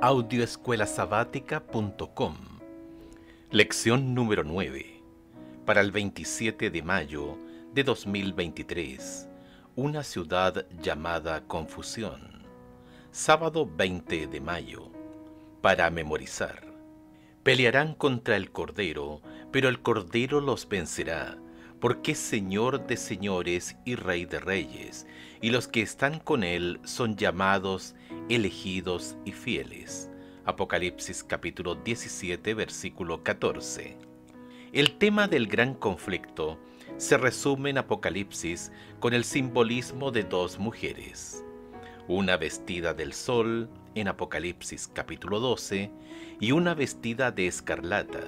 Audioescuelasabática.com. Lección número 9. Para el 27 de mayo de 2023. Una ciudad llamada Confusión. Sábado 20 de mayo. Para memorizar. Pelearán contra el Cordero, pero el Cordero los vencerá, porque es Señor de señores y Rey de reyes, y los que están con él son llamados, elegidos y fieles. Apocalipsis capítulo 17, versículo 14. El tema del gran conflicto se resume en Apocalipsis con el simbolismo de dos mujeres. Una vestida del sol en Apocalipsis capítulo 12 y una vestida de escarlata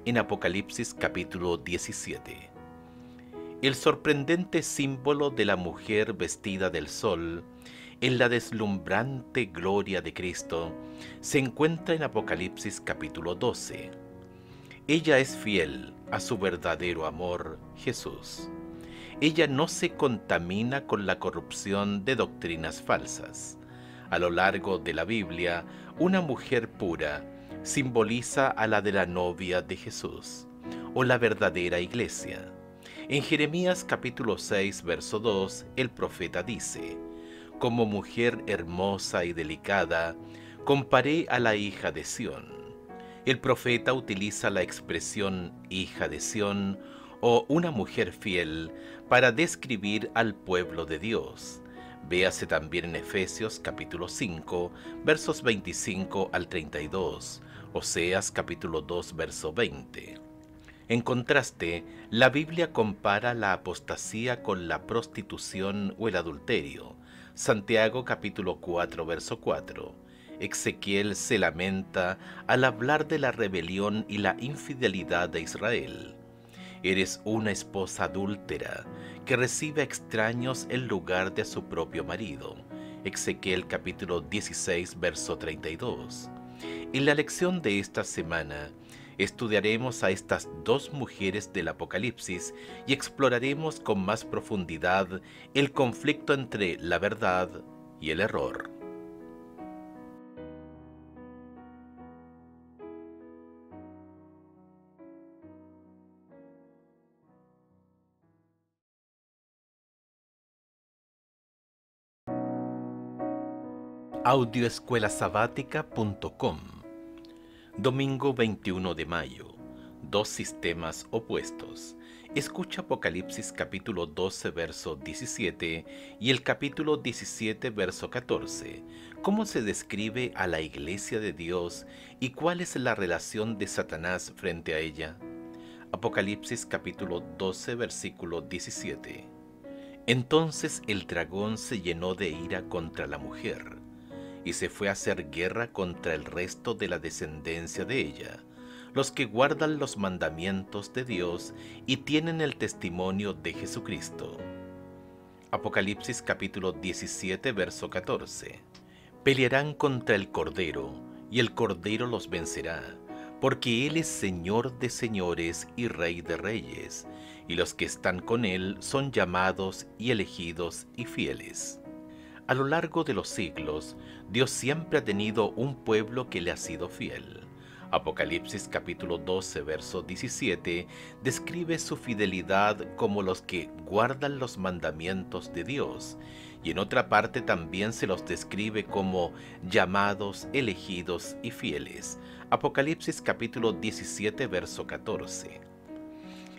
en Apocalipsis capítulo 17. El sorprendente símbolo de la mujer vestida del sol en la deslumbrante gloria de Cristo se encuentra en Apocalipsis capítulo 12. Ella es fiel a su verdadero amor, Jesús. Ella no se contamina con la corrupción de doctrinas falsas. A lo largo de la Biblia, una mujer pura simboliza a la de la novia de Jesús, o la verdadera iglesia. En Jeremías capítulo 6, verso 2, el profeta dice: como mujer hermosa y delicada, comparé a la hija de Sión. El profeta utiliza la expresión hija de Sión o una mujer fiel para describir al pueblo de Dios. Véase también en Efesios capítulo 5, versos 25 al 32, Oseas capítulo 2, verso 20. En contraste, la Biblia compara la apostasía con la prostitución o el adulterio. Santiago capítulo 4, verso 4. Ezequiel se lamenta al hablar de la rebelión y la infidelidad de Israel. Eres una esposa adúltera que recibe a extraños en lugar de a su propio marido. Ezequiel capítulo 16, verso 32. En la lección de esta semana, estudiaremos a estas dos mujeres del Apocalipsis y exploraremos con más profundidad el conflicto entre la verdad y el error. Audioescuelasabática.com. Domingo 21 de mayo. Dos sistemas opuestos. Escucha Apocalipsis capítulo 12, verso 17 y el capítulo 17, verso 14. ¿Cómo se describe a la iglesia de Dios y cuál es la relación de Satanás frente a ella? Apocalipsis capítulo 12, versículo 17. Entonces el dragón se llenó de ira contra la mujer y se fue a hacer guerra contra el resto de la descendencia de ella, los que guardan los mandamientos de Dios y tienen el testimonio de Jesucristo. Apocalipsis capítulo 17, verso 14. Pelearán contra el Cordero, y el Cordero los vencerá, porque Él es Señor de señores y Rey de reyes, y los que están con Él son llamados y elegidos y fieles. A lo largo de los siglos, Dios siempre ha tenido un pueblo que le ha sido fiel. Apocalipsis capítulo 12, verso 17, describe su fidelidad como los que guardan los mandamientos de Dios, y en otra parte también se los describe como llamados, elegidos y fieles. Apocalipsis capítulo 17, verso 14.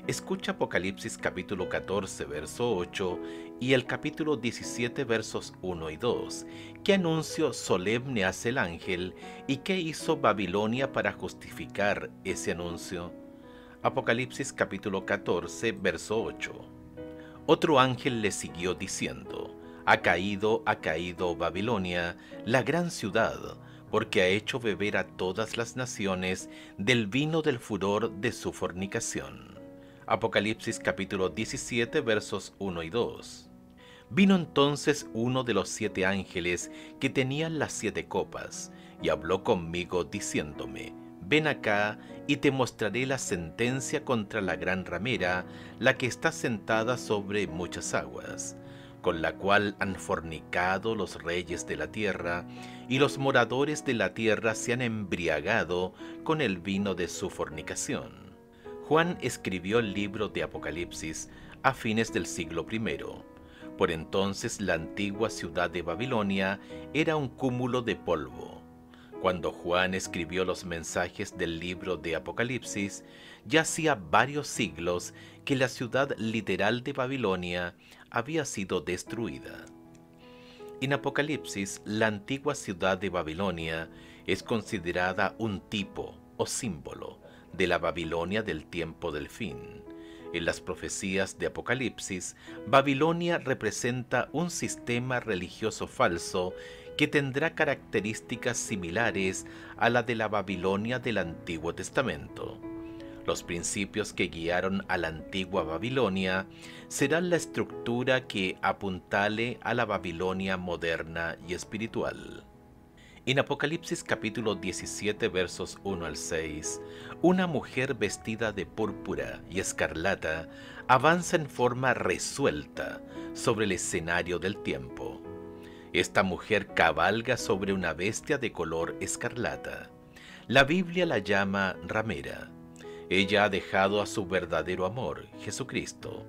Escucha Apocalipsis capítulo 14, verso 8 y el capítulo 17, versos 1 y 2. ¿Qué anuncio solemne hace el ángel y qué hizo Babilonia para justificar ese anuncio? Apocalipsis capítulo 14, verso 8. Otro ángel le siguió diciendo: ha caído Babilonia, la gran ciudad, porque ha hecho beber a todas las naciones del vino del furor de su fornicación. Apocalipsis capítulo 17, versos 1 y 2. Vino entonces uno de los 7 ángeles que tenían las 7 copas, y habló conmigo diciéndome: ven acá, y te mostraré la sentencia contra la gran ramera, la que está sentada sobre muchas aguas. con la cual han fornicado los reyes de la tierra, y los moradores de la tierra se han embriagado con el vino de su fornicación. Juan escribió el libro de Apocalipsis a fines del siglo I. Por entonces la antigua ciudad de Babilonia era un cúmulo de polvo. Cuando Juan escribió los mensajes del libro de Apocalipsis, ya hacía varios siglos que la ciudad literal de Babilonia había sido destruida. En Apocalipsis, la antigua ciudad de Babilonia es considerada un tipo o símbolo de la Babilonia del tiempo del fin. En las profecías de Apocalipsis, Babilonia representa un sistema religioso falso que tendrá características similares a la de la Babilonia del Antiguo Testamento. Los principios que guiaron a la antigua Babilonia serán la estructura que apuntale a la Babilonia moderna y espiritual. En Apocalipsis capítulo 17 versos 1 al 6, una mujer vestida de púrpura y escarlata avanza en forma resuelta sobre el escenario del tiempo. Esta mujer cabalga sobre una bestia de color escarlata. La Biblia la llama ramera. Ella ha dejado a su verdadero amor, Jesucristo.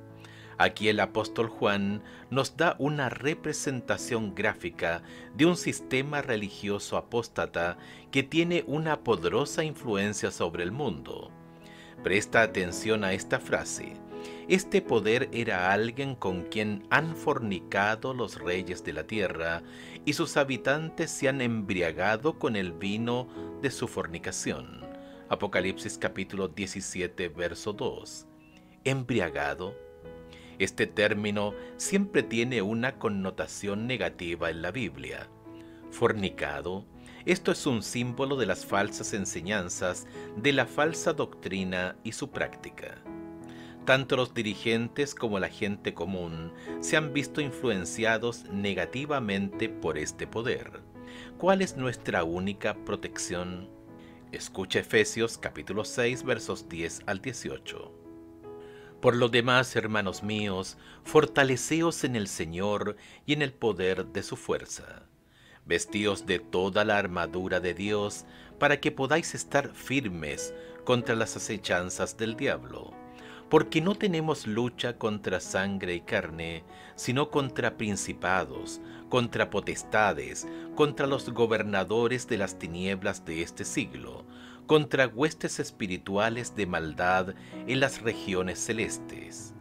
Aquí el apóstol Juan nos da una representación gráfica de un sistema religioso apóstata que tiene una poderosa influencia sobre el mundo. Presta atención a esta frase. Este poder era alguien con quien han fornicado los reyes de la tierra, y sus habitantes se han embriagado con el vino de su fornicación. Apocalipsis capítulo 17, verso 2. ¿Embriagado? Este término siempre tiene una connotación negativa en la Biblia. Fornicado. Esto es un símbolo de las falsas enseñanzas, de la falsa doctrina y su práctica. Tanto los dirigentes como la gente común se han visto influenciados negativamente por este poder. ¿Cuál es nuestra única protección? Escucha Efesios capítulo 6 versos 10 al 18. Por lo demás, hermanos míos, fortaleceos en el Señor y en el poder de su fuerza. Vestíos de toda la armadura de Dios, para que podáis estar firmes contra las acechanzas del diablo. Porque no tenemos lucha contra sangre y carne, sino contra principados, contra potestades, contra los gobernadores de las tinieblas de este siglo, contra huestes espirituales de maldad en las regiones celestes.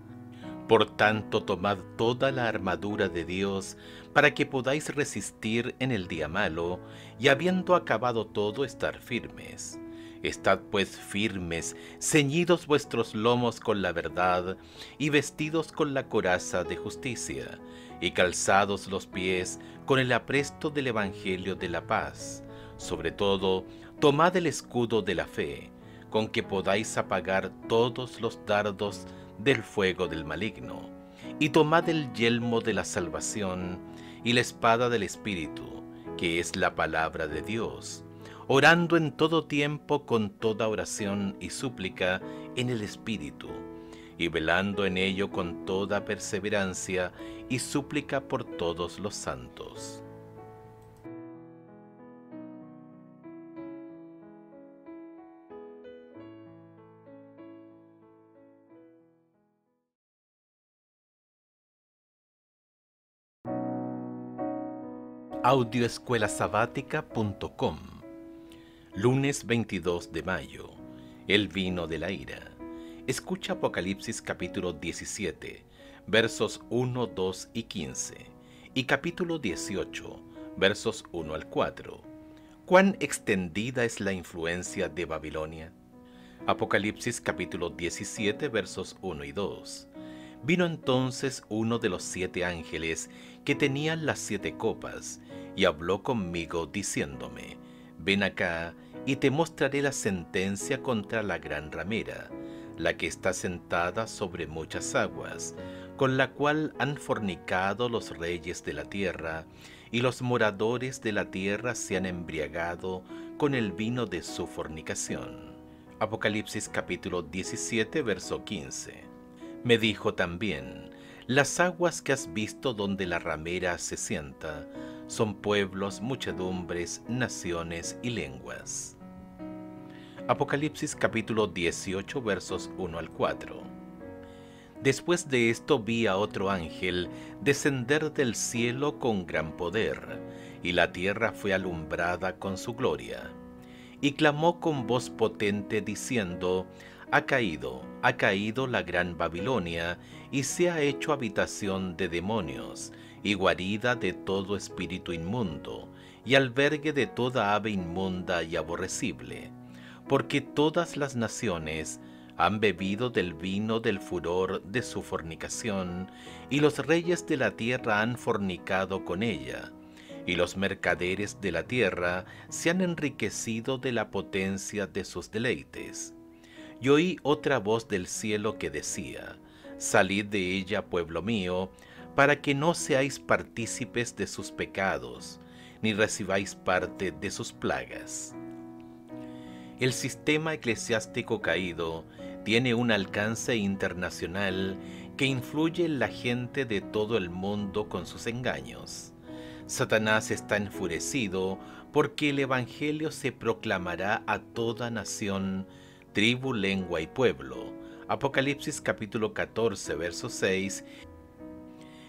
Por tanto, tomad toda la armadura de Dios, para que podáis resistir en el día malo, y habiendo acabado todo, estar firmes. Estad pues firmes, ceñidos vuestros lomos con la verdad, y vestidos con la coraza de justicia, y calzados los pies con el apresto del Evangelio de la paz. Sobre todo, tomad el escudo de la fe, con que podáis apagar todos los dardos del fuego del maligno, y tomad el yelmo de la salvación, y la espada del Espíritu, que es la palabra de Dios, orando en todo tiempo con toda oración y súplica en el Espíritu, y velando en ello con toda perseverancia y súplica por todos los santos. Audioescuelasabática.com. Lunes 22 de mayo. El vino de la ira. Escucha Apocalipsis capítulo 17, versos 1, 2 y 15, y capítulo 18, versos 1 al 4. ¿Cuán extendida es la influencia de Babilonia? Apocalipsis capítulo 17, versos 1 y 2. Vino entonces uno de los 7 ángeles que tenían las 7 copas, y habló conmigo diciéndome: Ven acá, y te mostraré la sentencia contra la gran ramera, la que está sentada sobre muchas aguas, con la cual han fornicado los reyes de la tierra, y los moradores de la tierra se han embriagado con el vino de su fornicación. Apocalipsis capítulo 17, verso 15. Me dijo también: Las aguas que has visto donde la ramera se sienta son pueblos, muchedumbres, naciones y lenguas. Apocalipsis capítulo 18 versos 1 al 4. Después de esto vi a otro ángel descender del cielo con gran poder, y la tierra fue alumbrada con su gloria. Y clamó con voz potente diciendo: ha caído la gran Babilonia, y se ha hecho habitación de demonios, y guarida de todo espíritu inmundo, y albergue de toda ave inmunda y aborrecible. Porque todas las naciones han bebido del vino del furor de su fornicación, y los reyes de la tierra han fornicado con ella, y los mercaderes de la tierra se han enriquecido de la potencia de sus deleites. Y oí otra voz del cielo que decía: salid de ella, pueblo mío, para que no seáis partícipes de sus pecados, ni recibáis parte de sus plagas. El sistema eclesiástico caído tiene un alcance internacional que influye en la gente de todo el mundo con sus engaños. Satanás está enfurecido porque el Evangelio se proclamará a toda nación, tribu, lengua y pueblo. Apocalipsis capítulo 14, verso 6.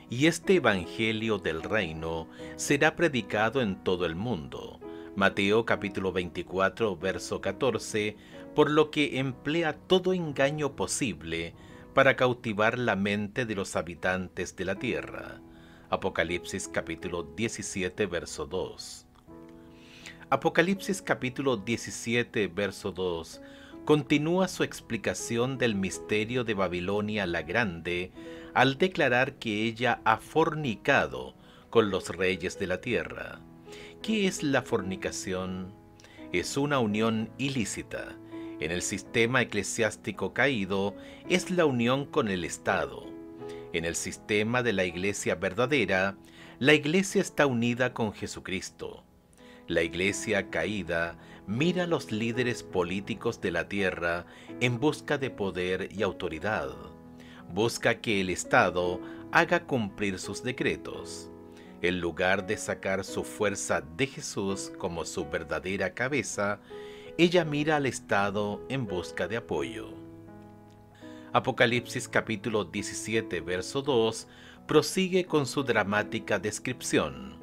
Y este Evangelio del reino será predicado en todo el mundo. Mateo capítulo 24, verso 14, por lo que emplea todo engaño posible para cautivar la mente de los habitantes de la tierra. Apocalipsis capítulo 17, verso 2. Apocalipsis capítulo 17, verso 2 continúa su explicación del misterio de Babilonia la Grande al declarar que ella ha fornicado con los reyes de la tierra. ¿Qué es la fornicación? Es una unión ilícita. En el sistema eclesiástico caído es la unión con el Estado. En el sistema de la Iglesia verdadera, la Iglesia está unida con Jesucristo. La Iglesia caída mira a los líderes políticos de la tierra en busca de poder y autoridad. Busca que el Estado haga cumplir sus decretos. En lugar de sacar su fuerza de Jesús como su verdadera cabeza, ella mira al Estado en busca de apoyo. Apocalipsis capítulo 17, verso 2 prosigue con su dramática descripción.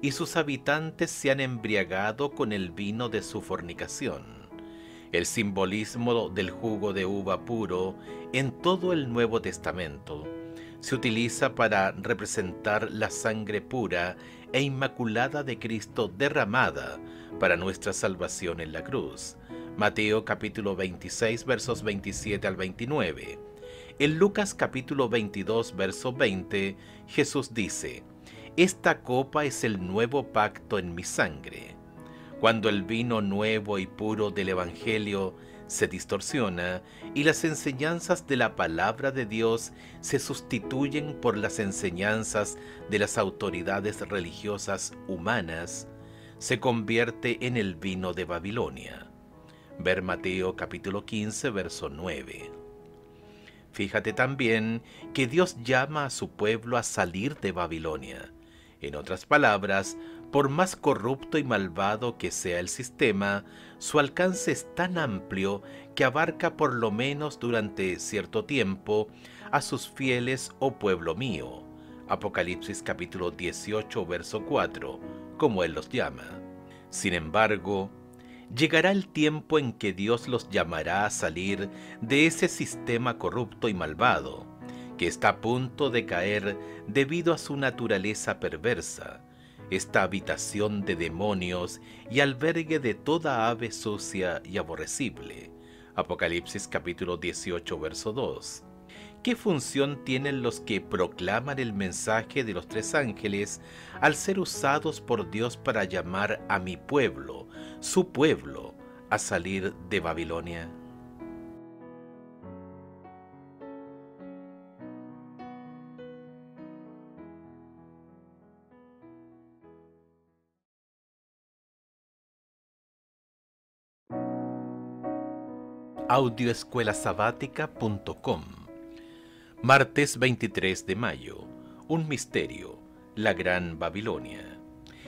Y sus habitantes se han embriagado con el vino de su fornicación. El simbolismo del jugo de uva puro en todo el Nuevo Testamento se utiliza para representar la sangre pura e inmaculada de Cristo derramada para nuestra salvación en la cruz. Mateo capítulo 26 versos 27 al 29. En Lucas capítulo 22 verso 20, Jesús dice: esta copa es el nuevo pacto en mi sangre. Cuando el vino nuevo y puro del Evangelio se distorsiona y las enseñanzas de la palabra de Dios se sustituyen por las enseñanzas de las autoridades religiosas humanas, se convierte en el vino de Babilonia. Ver Mateo capítulo 15, verso 9. Fíjate también que Dios llama a su pueblo a salir de Babilonia. En otras palabras, por más corrupto y malvado que sea el sistema, su alcance es tan amplio que abarca por lo menos durante cierto tiempo a sus fieles o pueblo mío. Apocalipsis capítulo 18, verso 4, como él los llama. Sin embargo, llegará el tiempo en que Dios los llamará a salir de ese sistema corrupto y malvado, que está a punto de caer debido a su naturaleza perversa, esta habitación de demonios y albergue de toda ave sucia y aborrecible. Apocalipsis capítulo 18, verso 2. ¿Qué función tienen los que proclaman el mensaje de los tres ángeles al ser usados por Dios para llamar a mi pueblo, su pueblo, a salir de Babilonia? Audioescuelasabática.com Martes 23 de mayo. Un misterio. La Gran Babilonia.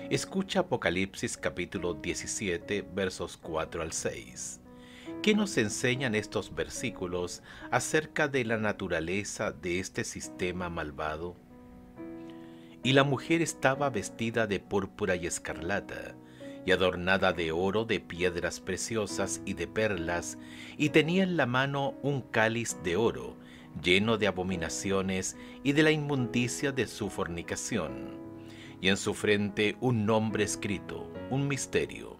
Escucha Apocalipsis capítulo 17, versos 4 al 6. ¿Qué nos enseñan estos versículos acerca de la naturaleza de este sistema malvado? Y la mujer estaba vestida de púrpura y escarlata, y adornada de oro, de piedras preciosas y de perlas, y tenía en la mano un cáliz de oro, lleno de abominaciones y de la inmundicia de su fornicación, y en su frente un nombre escrito, un misterio: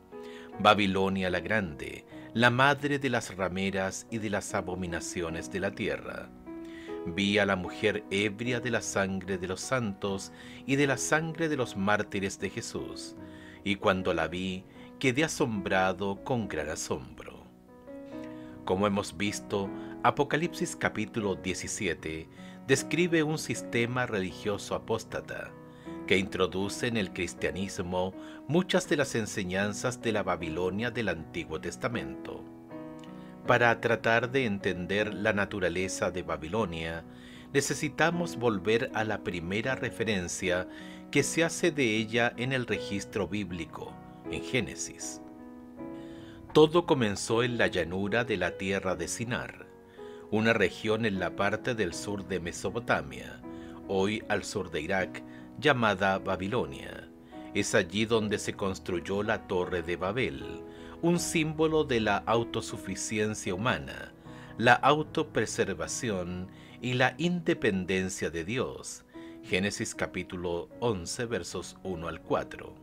Babilonia la Grande, la madre de las rameras y de las abominaciones de la tierra. Vi a la mujer ebria de la sangre de los santos y de la sangre de los mártires de Jesús, y cuando la vi, quedé asombrado con gran asombro. Como hemos visto, Apocalipsis capítulo 17 describe un sistema religioso apóstata que introduce en el cristianismo muchas de las enseñanzas de la Babilonia del Antiguo Testamento. Para tratar de entender la naturaleza de Babilonia, necesitamos volver a la primera referencia que se hace de ella en el registro bíblico, en Génesis. Todo comenzó en la llanura de la tierra de Sinar, una región en la parte del sur de Mesopotamia, hoy al sur de Irak, llamada Babilonia. Es allí donde se construyó la Torre de Babel, un símbolo de la autosuficiencia humana, la autopreservación y la independencia de Dios. Génesis capítulo 11 versos 1 al 4.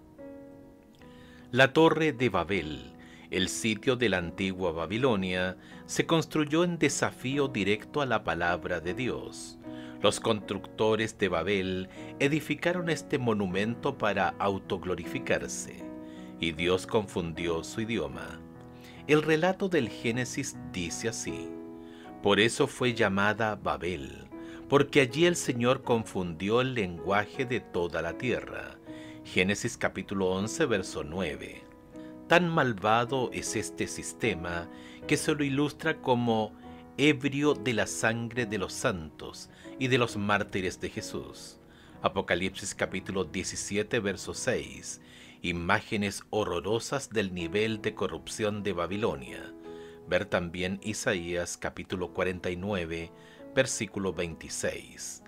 La Torre de Babel, el sitio de la antigua Babilonia, se construyó en desafío directo a la palabra de Dios. Los constructores de Babel edificaron este monumento para autoglorificarse, y Dios confundió su idioma. El relato del Génesis dice así: por eso fue llamada Babel, porque allí el Señor confundió el lenguaje de toda la tierra. Génesis capítulo 11, verso 9. Tan malvado es este sistema que se lo ilustra como ebrio de la sangre de los santos y de los mártires de Jesús. Apocalipsis capítulo 17, verso 6. Imágenes horrorosas del nivel de corrupción de Babilonia. Ver también Isaías capítulo 49, versículo 26.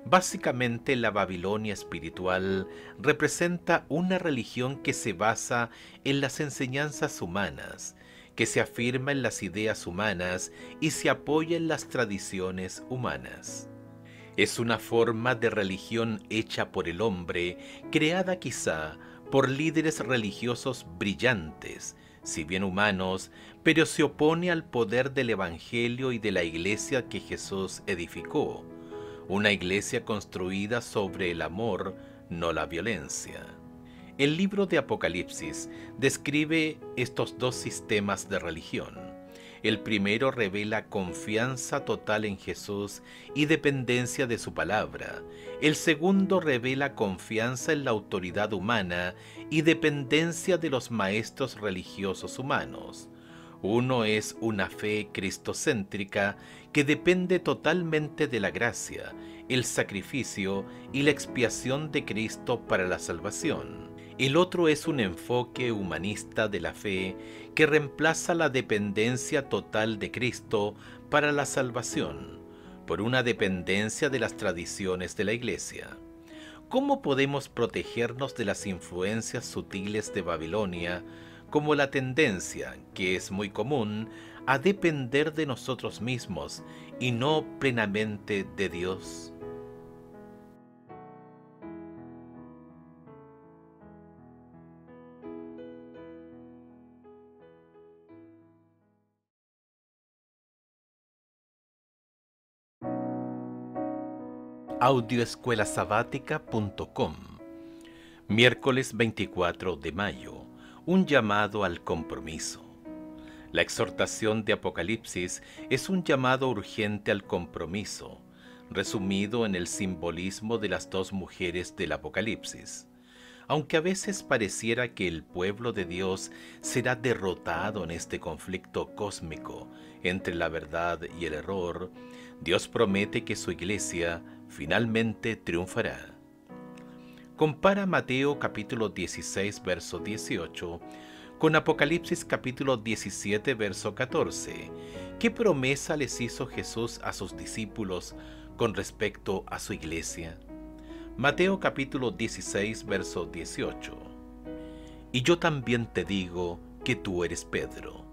Básicamente, la Babilonia espiritual representa una religión que se basa en las enseñanzas humanas, que se afirma en las ideas humanas y se apoya en las tradiciones humanas. Es una forma de religión hecha por el hombre, creada quizá por líderes religiosos brillantes, si bien humanos, pero se opone al poder del Evangelio y de la iglesia que Jesús edificó, una iglesia construida sobre el amor, no la violencia. El libro de Apocalipsis describe estos dos sistemas de religión. El primero revela confianza total en Jesús y dependencia de su palabra. El segundo revela confianza en la autoridad humana y dependencia de los maestros religiosos humanos. Uno es una fe cristocéntrica que depende totalmente de la gracia, el sacrificio y la expiación de Cristo para la salvación. El otro es un enfoque humanista de la fe que reemplaza la dependencia total de Cristo para la salvación por una dependencia de las tradiciones de la Iglesia. ¿Cómo podemos protegernos de las influencias sutiles de Babilonia, como la tendencia, que es muy común, a depender de nosotros mismos y no plenamente de Dios? Audioescuelasabática.com. Miércoles 24 de mayo. Un llamado al compromiso. La exhortación de Apocalipsis es un llamado urgente al compromiso, resumido en el simbolismo de las dos mujeres del Apocalipsis. Aunque a veces pareciera que el pueblo de Dios será derrotado en este conflicto cósmico entre la verdad y el error, Dios promete que su iglesia finalmente triunfará. Compara Mateo capítulo 16, verso 18, con Apocalipsis capítulo 17, verso 14. ¿Qué promesa les hizo Jesús a sus discípulos con respecto a su iglesia? Mateo capítulo 16, verso 18. Y yo también te digo que tú eres Pedro,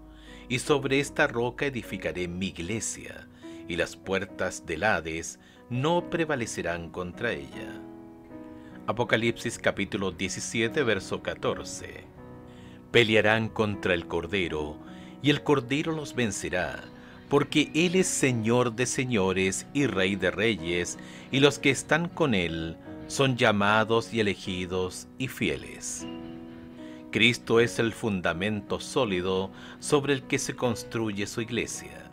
y sobre esta roca edificaré mi iglesia, y las puertas del Hades no prevalecerán contra ella. Apocalipsis capítulo 17, verso 14. Pelearán contra el Cordero, y el Cordero los vencerá, porque Él es Señor de señores y Rey de reyes, y los que están con Él son llamados y elegidos y fieles. Cristo es el fundamento sólido sobre el que se construye su iglesia.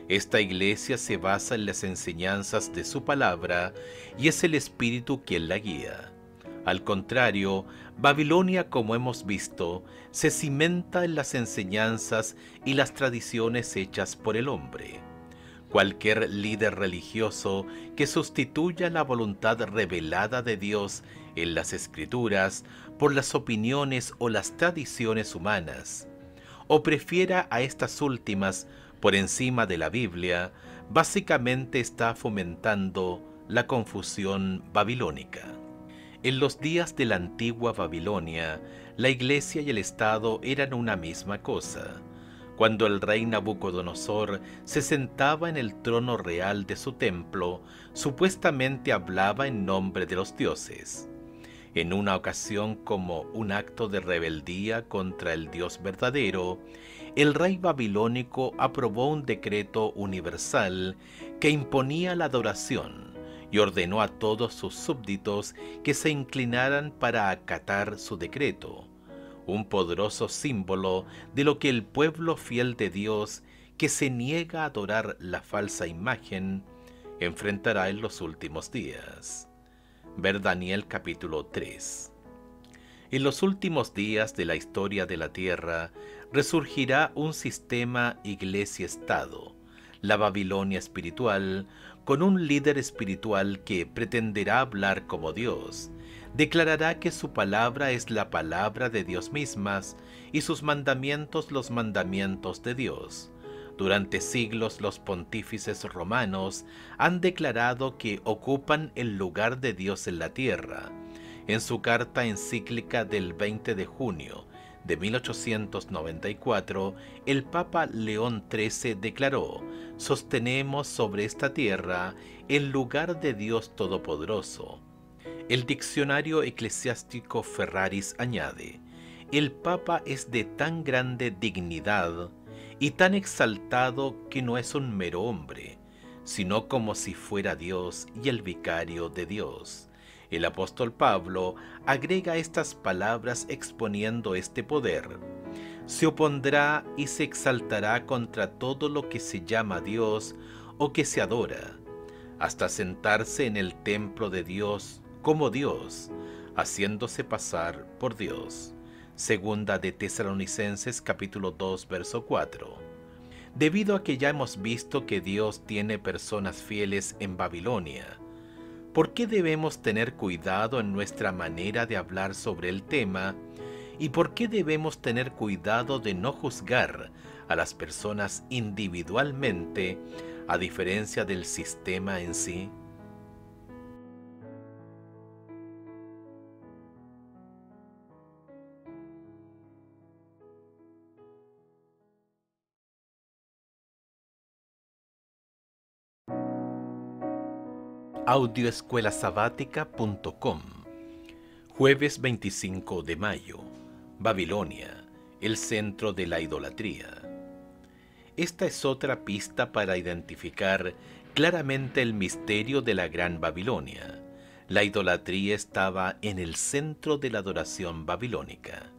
Esta iglesia se basa en las enseñanzas de su palabra y es el Espíritu quien la guía. Al contrario, Babilonia, como hemos visto, se cimenta en las enseñanzas y las tradiciones hechas por el hombre. Cualquier líder religioso que sustituya la voluntad revelada de Dios en las Escrituras por las opiniones o las tradiciones humanas, o prefiera a estas últimas por encima de la Biblia, básicamente está fomentando la confusión babilónica. En los días de la antigua Babilonia, la iglesia y el Estado eran una misma cosa. Cuando el rey Nabucodonosor se sentaba en el trono real de su templo, supuestamente hablaba en nombre de los dioses. En una ocasión, como un acto de rebeldía contra el Dios verdadero, el rey babilónico aprobó un decreto universal que imponía la adoración y ordenó a todos sus súbditos que se inclinaran para acatar su decreto, un poderoso símbolo de lo que el pueblo fiel de Dios, que se niega a adorar la falsa imagen, enfrentará en los últimos días. Ver Daniel capítulo 3. En los últimos días de la historia de la tierra, resurgirá un sistema iglesia-estado, la Babilonia espiritual, con un líder espiritual que pretenderá hablar como Dios. Declarará que su palabra es la palabra de Dios mismas y sus mandamientos los mandamientos de Dios. Durante siglos los pontífices romanos han declarado que ocupan el lugar de Dios en la tierra. En su carta encíclica del 20 de junio de 1894, el Papa León XIII declaró: «Sostenemos sobre esta tierra el lugar de Dios Todopoderoso». El diccionario eclesiástico Ferraris añade: «El Papa es de tan grande dignidad y tan exaltado que no es un mero hombre, sino como si fuera Dios y el vicario de Dios». El apóstol Pablo agrega estas palabras exponiendo este poder: «Se opondrá y se exaltará contra todo lo que se llama Dios o que se adora, hasta sentarse en el templo de Dios como Dios, haciéndose pasar por Dios». Segunda de Tesalonicenses capítulo 2, verso 4. Debido a que ya hemos visto que Dios tiene personas fieles en Babilonia, ¿por qué debemos tener cuidado en nuestra manera de hablar sobre el tema? ¿Y por qué debemos tener cuidado de no juzgar a las personas individualmente, a diferencia del sistema en sí? Audioescuelasabática.com. Jueves 25 de mayo. Babilonia, el centro de la idolatría. Esta es otra pista para identificar claramente el misterio de la Gran Babilonia. La idolatría estaba en el centro de la adoración babilónica.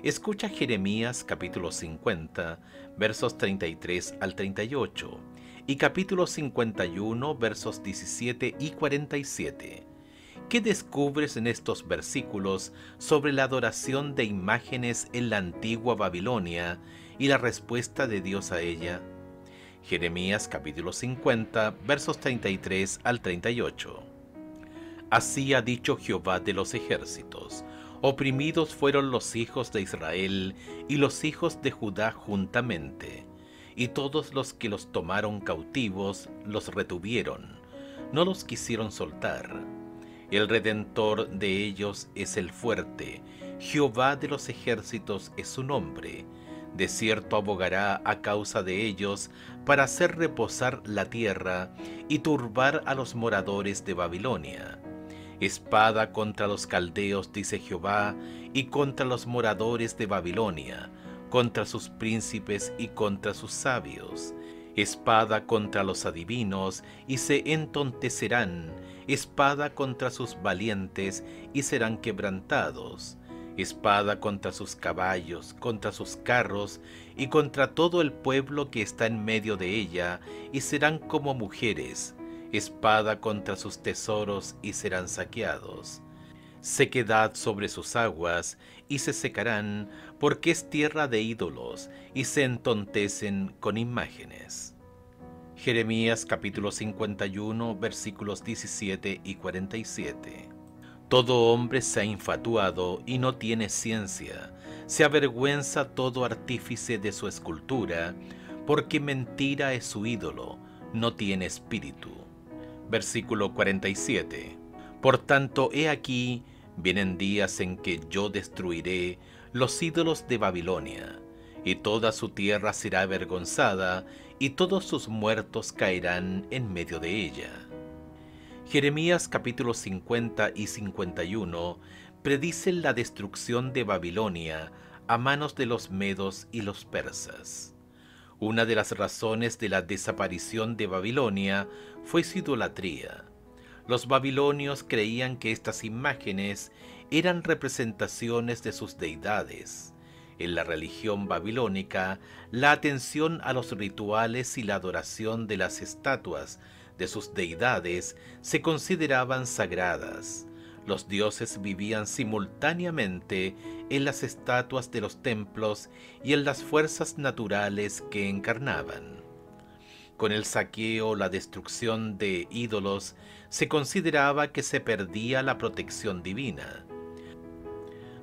Escucha Jeremías capítulo 50, versos 33 al 38, y capítulo 51, versos 17 y 47. ¿Qué descubres en estos versículos sobre la adoración de imágenes en la antigua Babilonia y la respuesta de Dios a ella? Jeremías capítulo 50, versos 33 al 38. Así ha dicho Jehová de los ejércitos: oprimidos fueron los hijos de Israel y los hijos de Judá juntamente, y todos los que los tomaron cautivos los retuvieron, no los quisieron soltar. El Redentor de ellos es el fuerte, Jehová de los ejércitos es su nombre. De cierto abogará a causa de ellos para hacer reposar la tierra y turbar a los moradores de Babilonia. Espada contra los caldeos, dice Jehová, y contra los moradores de Babilonia, contra sus príncipes y contra sus sabios. Espada contra los adivinos, y se entontecerán. Espada contra sus valientes, y serán quebrantados. Espada contra sus caballos, contra sus carros, y contra todo el pueblo que está en medio de ella, y serán como mujeres. Espada contra sus tesoros, y serán saqueados. Sequedad sobre sus aguas, y se secarán, porque es tierra de ídolos, y se entontecen con imágenes. Jeremías capítulo 51, versículos 17 y 47. Todo hombre se ha infatuado y no tiene ciencia, se avergüenza todo artífice de su escultura, porque mentira es su ídolo, no tiene espíritu. Versículo 47. Por tanto, he aquí, vienen días en que yo destruiré los ídolos de Babilonia, y toda su tierra será avergonzada, y todos sus muertos caerán en medio de ella. Jeremías capítulos 50 y 51 predicen la destrucción de Babilonia a manos de los medos y los persas. Una de las razones de la desaparición de Babilonia fue su idolatría. Los babilonios creían que estas imágenes eran representaciones de sus deidades. En la religión babilónica, la atención a los rituales y la adoración de las estatuas de sus deidades se consideraban sagradas. Los dioses vivían simultáneamente en las estatuas de los templos y en las fuerzas naturales que encarnaban. Con el saqueo o la destrucción de ídolos, se consideraba que se perdía la protección divina.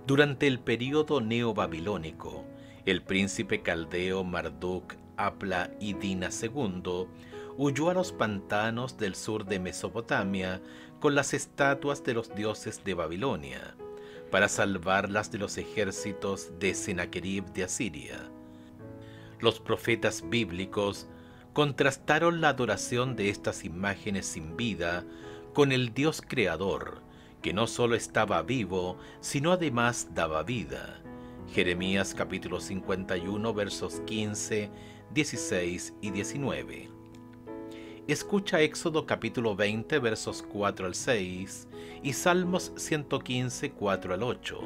Durante el período neobabilónico, el príncipe caldeo Marduk Apla Iddina II huyó a los pantanos del sur de Mesopotamia con las estatuas de los dioses de Babilonia, para salvarlas de los ejércitos de Sennacherib de Asiria. Los profetas bíblicos contrastaron la adoración de estas imágenes sin vida con el Dios creador, que no solo estaba vivo, sino además daba vida. Jeremías capítulo 51, versos 15, 16 y 19. Escucha Éxodo capítulo 20, versos 4 al 6 y Salmos 115, 4 al 8,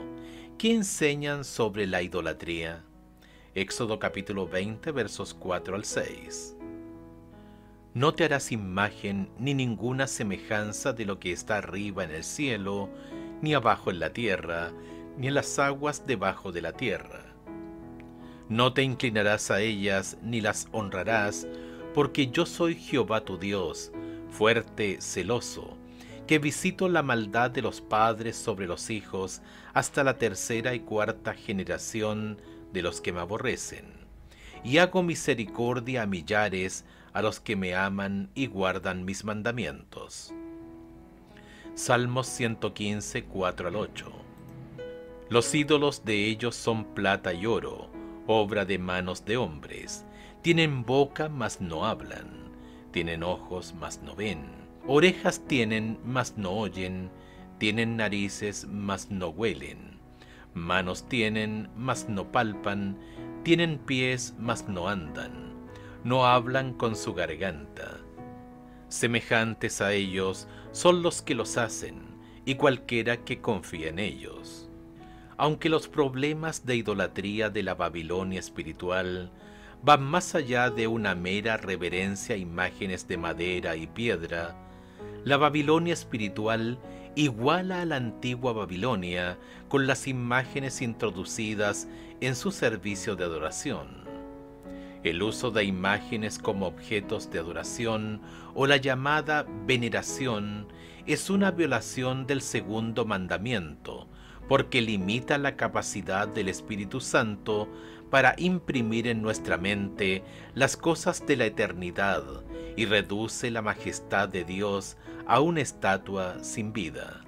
que enseñan sobre la idolatría. Éxodo capítulo 20, versos 4 al 6. No te harás imagen ni ninguna semejanza de lo que está arriba en el cielo, ni abajo en la tierra, ni en las aguas debajo de la tierra. No te inclinarás a ellas ni las honrarás, porque yo soy Jehová tu Dios, fuerte, celoso, que visito la maldad de los padres sobre los hijos hasta la tercera y cuarta generación de los que me aborrecen, y hago misericordia a millares, a los que me aman y guardan mis mandamientos. Salmos 115, 4 al 8. Los ídolos de ellos son plata y oro, obra de manos de hombres. Tienen boca, mas no hablan. Tienen ojos, mas no ven. Orejas tienen, mas no oyen. Tienen narices, mas no huelen. Manos tienen, mas no palpan. Tienen pies, mas no andan. No hablan con su garganta. Semejantes a ellos son los que los hacen, y cualquiera que confía en ellos. Aunque los problemas de idolatría de la Babilonia espiritual van más allá de una mera reverencia a imágenes de madera y piedra, la Babilonia espiritual iguala a la antigua Babilonia con las imágenes introducidas en su servicio de adoración. El uso de imágenes como objetos de adoración o la llamada veneración es una violación del segundo mandamiento, porque limita la capacidad del Espíritu Santo para imprimir en nuestra mente las cosas de la eternidad y reduce la majestad de Dios a una estatua sin vida.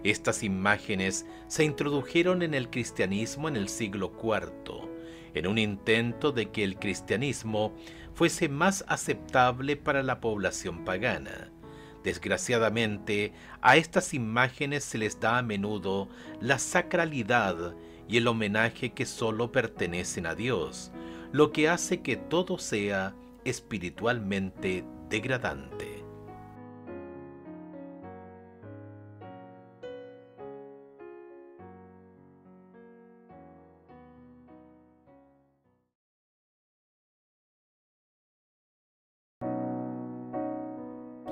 Estas imágenes se introdujeron en el cristianismo en el siglo IV, en un intento de que el cristianismo fuese más aceptable para la población pagana. Desgraciadamente, a estas imágenes se les da a menudo la sacralidad y el homenaje que solo pertenecen a Dios, lo que hace que todo sea espiritualmente degradante.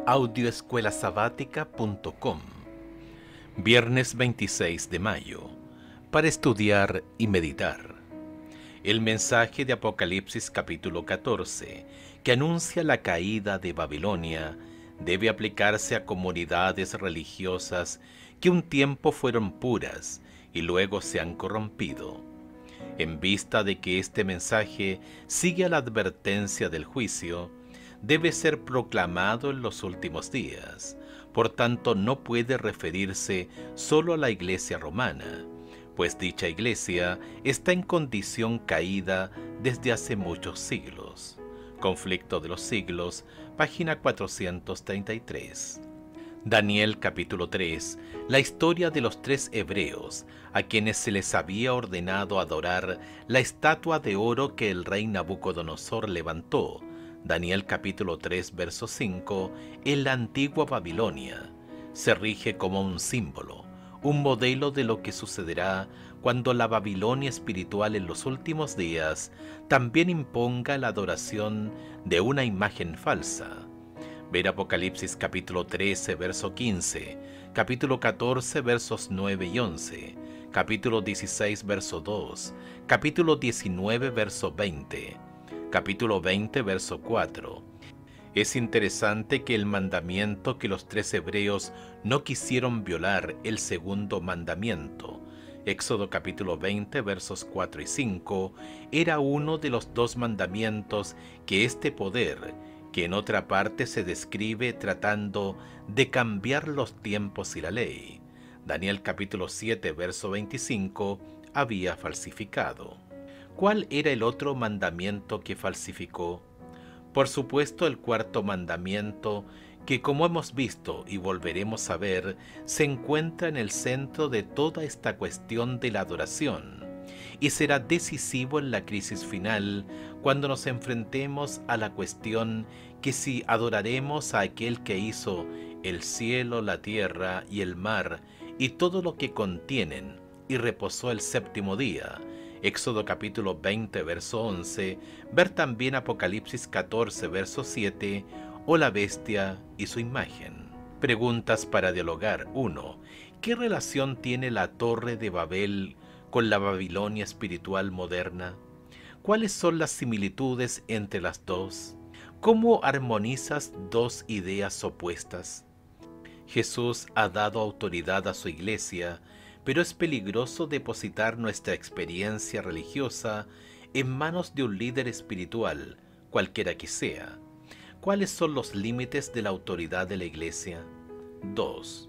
Audioescuelasabática.com. Viernes 26 de mayo. Para estudiar y meditar. El mensaje de Apocalipsis capítulo 14, que anuncia la caída de Babilonia, debe aplicarse a comunidades religiosas que un tiempo fueron puras y luego se han corrompido. En vista de que este mensaje sigue a la advertencia del juicio, debe ser proclamado en los últimos días. Por tanto, no puede referirse solo a la Iglesia romana, pues dicha Iglesia está en condición caída desde hace muchos siglos. Conflicto de los siglos, página 433. Daniel capítulo 3, la historia de los 3 hebreos, a quienes se les había ordenado adorar la estatua de oro que el rey Nabucodonosor levantó. Daniel capítulo 3, verso 5, en la antigua Babilonia, se rige como un símbolo, un modelo de lo que sucederá cuando la Babilonia espiritual en los últimos días también imponga la adoración de una imagen falsa. Ver Apocalipsis capítulo 13, verso 15, capítulo 14, versos 9 y 11, capítulo 16, verso 2, capítulo 19, verso 20, capítulo 20, verso 4. Es interesante que el mandamiento que los 3 hebreos no quisieron violar, el segundo mandamiento, Éxodo capítulo 20, versos 4 y 5, era uno de los 2 mandamientos que este poder, que en otra parte se describe tratando de cambiar los tiempos y la ley, Daniel capítulo 7, verso 25, había falsificado. ¿Cuál era el otro mandamiento que falsificó? Por supuesto, el 4.º mandamiento, que como hemos visto y volveremos a ver, se encuentra en el centro de toda esta cuestión de la adoración, y será decisivo en la crisis final cuando nos enfrentemos a la cuestión que si adoraremos a aquel que hizo el cielo, la tierra y el mar, y todo lo que contienen, y reposó el 7.º día, Éxodo capítulo 20, verso 11, ver también Apocalipsis 14, verso 7, o la bestia y su imagen. Preguntas para dialogar. 1. ¿Qué relación tiene la Torre de Babel con la Babilonia espiritual moderna? ¿Cuáles son las similitudes entre las dos? ¿Cómo armonizas 2 ideas opuestas? Jesús ha dado autoridad a su iglesia, pero es peligroso depositar nuestra experiencia religiosa en manos de un líder espiritual, cualquiera que sea. ¿Cuáles son los límites de la autoridad de la iglesia? 2.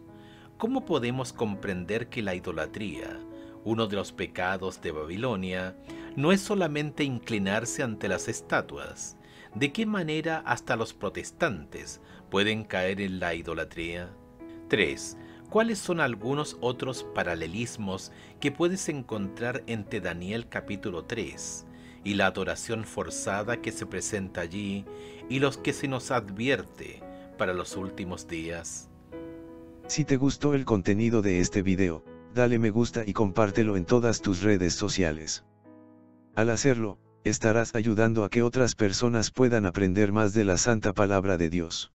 ¿Cómo podemos comprender que la idolatría, uno de los pecados de Babilonia, no es solamente inclinarse ante las estatuas? ¿De qué manera hasta los protestantes pueden caer en la idolatría? 3. ¿Cuáles son algunos otros paralelismos que puedes encontrar entre Daniel capítulo 3 y la adoración forzada que se presenta allí y los que se nos advierte para los últimos días? Si te gustó el contenido de este video, dale me gusta y compártelo en todas tus redes sociales. Al hacerlo, estarás ayudando a que otras personas puedan aprender más de la Santa Palabra de Dios.